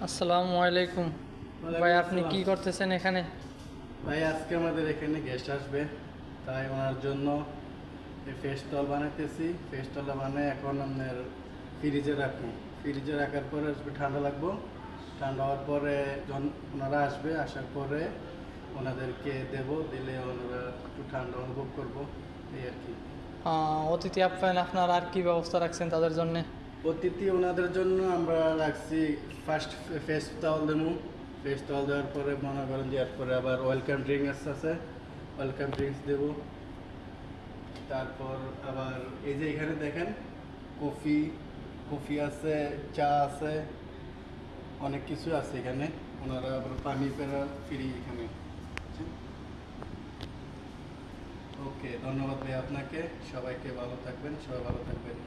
আসসালামু আলাইকুম। ভাই আপনি কি করতেছেন এখানে? ভাই আজকে আমাদের এখানে গেস্ট আসবে, তাই ওনার জন্য এই ফেস্টল বানাইতেছি। ফেস্টলটা বানিয়ে এখন আপনার ফ্রিজে রাখবো। ফ্রিজে রাখার পরে আসবে ঠান্ডা লাগবো। ঠান্ডা হওয়ার পরে যখন ওনারা আসবে, আসার পরে ওনাদেরকে দেব, দিলে ওনারা একটু ঠান্ডা অনুভব করবো, এই আর কি। অতিথি আপ্যায়ন আপনার আর কি ব্যবস্থা রাখছেন তাদের জন্য? অতিথি ওনাদের জন্য আমরা রাখছি ফার্স্ট ফেস টাওয়াল দেবো। ফেস টাওয়াল দেওয়ার পরে মনে করেন যে এরপরে আবার ওয়েলকাম ড্রিঙ্কস আছে, ওয়েলকাম ড্রিঙ্কস দেবো। তারপর আবার এই যে এখানে দেখেন কফি কফি আছে, চা আছে, অনেক কিছু আছে এখানে। ওনারা আবার পানি পেরা ফ্রি এখানে। ওকে, ধন্যবাদ ভাই আপনাকে। সবাইকে ভালো থাকবেন, সবাই ভালো থাকবেন।